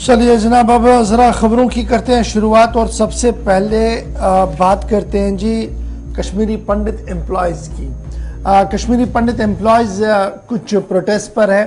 चलिए जनाब, अब ज़रा ख़बरों की करते हैं शुरुआत। और सबसे पहले बात करते हैं जी कश्मीरी पंडित एम्प्लॉयज़ की। कश्मीरी पंडित एम्प्लॉयज़ कुछ प्रोटेस्ट पर है,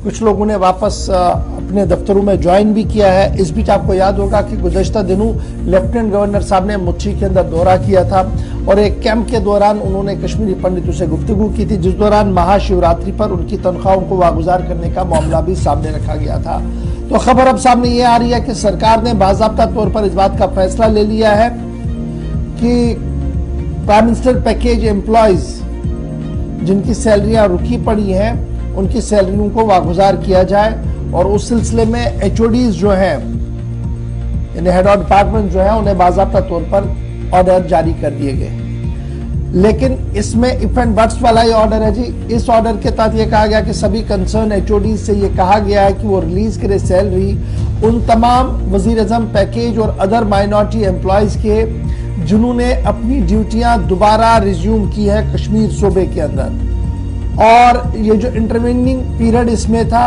कुछ लोगों ने वापस अपने दफ्तरों में ज्वाइन भी किया है। इस बीच आपको याद होगा कि गुज़श्ता दिनों लेफ्टिनेंट गवर्नर साहब ने मुच्छी के अंदर दौरा किया था और एक कैंप के दौरान उन्होंने कश्मीरी पंडितों से गुफ्तगू की थी, जिस दौरान महाशिवरात्रि पर उनकी तनख्वाहों को वागुजार करने का मामला भी सामने रखा गया था। तो खबर अब सामने ये आ रही है कि सरकार ने बाज़ाब्ता तौर पर इस बात का फैसला ले लिया है कि प्राइम मिनिस्टर पैकेज एम्प्लॉयज जिनकी सैलरियां रुकी पड़ी हैं उनकी सैलरियों को वागुजार किया जाए। और उस सिलसिले में एचओडीज जो हैं, यानी हेड ऑफ डिपार्टमेंट जो है, उन्हें बाज़ाब्ता तौर पर ऑर्डर जारी कर दिए गए। लेकिन इसमें इफ एंड बट्स वाला ही ऑर्डर है जी। इस ऑर्डर के तहत यह कहा गया कि सभी कंसर्न एचओडी से यह कहा गया है कि वो रिलीज करे सैलरी उन तमाम वज़ीर-ए-आज़म पैकेज और अदर माइनॉरिटी एम्प्लॉयज के जिन्होंने अपनी ड्यूटियां दोबारा रिज्यूम की है कश्मीर सूबे के अंदर। और ये जो इंटरवेनिंग पीरियड इसमें था,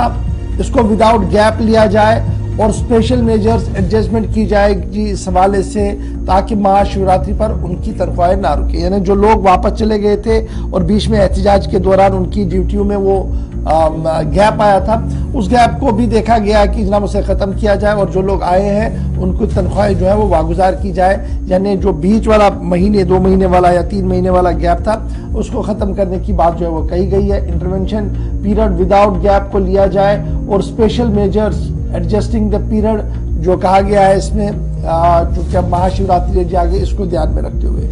इसको विदाउट गैप लिया जाए और स्पेशल मेजर्स एडजस्टमेंट की जाएगी इस हवाले से, ताकि महाशिवरात्रि पर उनकी तनख्वाहें ना रुके। यानी जो लोग वापस चले गए थे और बीच में एहतजाज के दौरान उनकी ड्यूटियों में वो गैप आया था, उस गैप को भी देखा गया कि जनाब उसे ख़त्म किया जाए और जो लोग आए हैं उनको तनख्वाहें जो है वो वागुजार की जाए। यानी जो बीच वाला महीने, 2 महीने वाला या 3 महीने वाला गैप था, उसको ख़त्म करने की बात जो है वो कही गई है। इंटरवेंशन पीरियड विदाउट गैप को लिया जाए और special measures adjusting the period जो कहा गया है इसमें, चूंकि अब महाशिवरात्रि आगे, इसको ध्यान में रखते हुए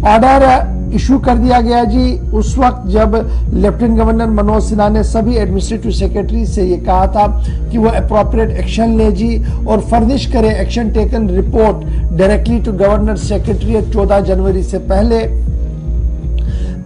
ऑर्डर इशू कर दिया गया जी। उस वक्त जब लेफ्टिनेंट गवर्नर मनोज सिन्हा ने सभी एडमिनिस्ट्रेटिव सेक्रेटरी से ये कहा था कि वो अप्रोप्रिएट एक्शन ले जी और फर्निश करे action taken report directly to governor secretariat 14 जनवरी से पहले,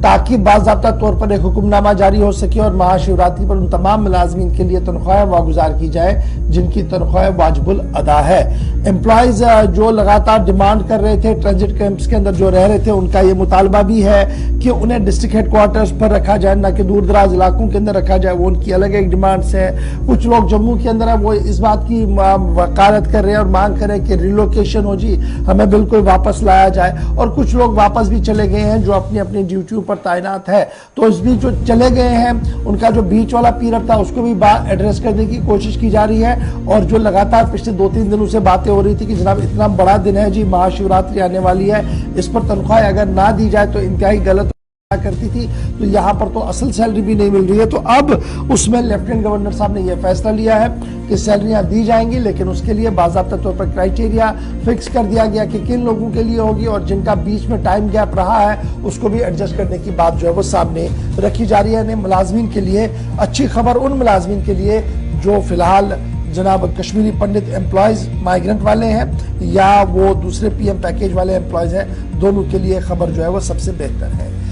ताकि बाज़ाब्ता तौर पर एक हुक्मनामा जारी हो सके और महाशिवरात्रि पर उन तमाम मुलाजमीन के लिए तनख्वाहें वागुजार की जाए जिनकी तनख्वाहें वाजिबुल अदा है। एम्प्लॉयज जो लगातार डिमांड कर रहे थे, ट्रांजिट कैंप्स के अंदर जो रह रहे थे, उनका ये मुतालबा भी है कि उन्हें डिस्ट्रिक्ट हेडक्वार्टर्स पर रखा जाए, ना कि दूर दराज इलाकों के अंदर रखा जाए। वो उनकी अलग एक डिमांड्स है। कुछ लोग जम्मू के अंदर है वो इस बात की वकालत कर रहे हैं और मांग कर रहे हैं कि रिलोकेशन हो जी, हमें बिल्कुल वापस लाया जाए। और कुछ लोग वापस भी चले गए हैं जो अपनी अपनी ड्यूटियों पर तैनात है। तो इस बीच जो चले गए हैं उनका जो बीच वाला पीरियड था उसको भी एड्रेस करने की कोशिश की जा रही है। और जो लगातार पिछले 2-3 दिनों से बातें हो रही थी कि जनाब इतना बड़ा दिन है जी, महाशिवरात्रि आने वाली है, इस पर तनख्वाह अगर ना दी जाए तो इंतहाई गलत करती थी, तो यहाँ पर तो असल सैलरी भी नहीं मिल रही है। तो अब उसमें लेफ्टिनेंट गवर्नर साहब ने यह फैसला लिया है कि सैलरियां दी जाएंगी, लेकिन उसके लिए बाज़ाब्ता तौर पर क्राइटेरिया फिक्स कर दिया गया कि किन लोगों के लिए होगी और जिनका बीच में टाइम गैप रहा है उसको भी एडजस्ट करने की बात जो है वो सामने रखी जा रही है। मुलाजमीन के लिए अच्छी खबर उन मुलाजमीन के लिए जो फिलहाल जनाब कश्मीरी पंडित एम्प्लॉयज माइग्रेंट वाले हैं या वो दूसरे PM पैकेज वाले एम्प्लॉयज हैं, दोनों के लिए खबर जो है वो सबसे बेहतर है।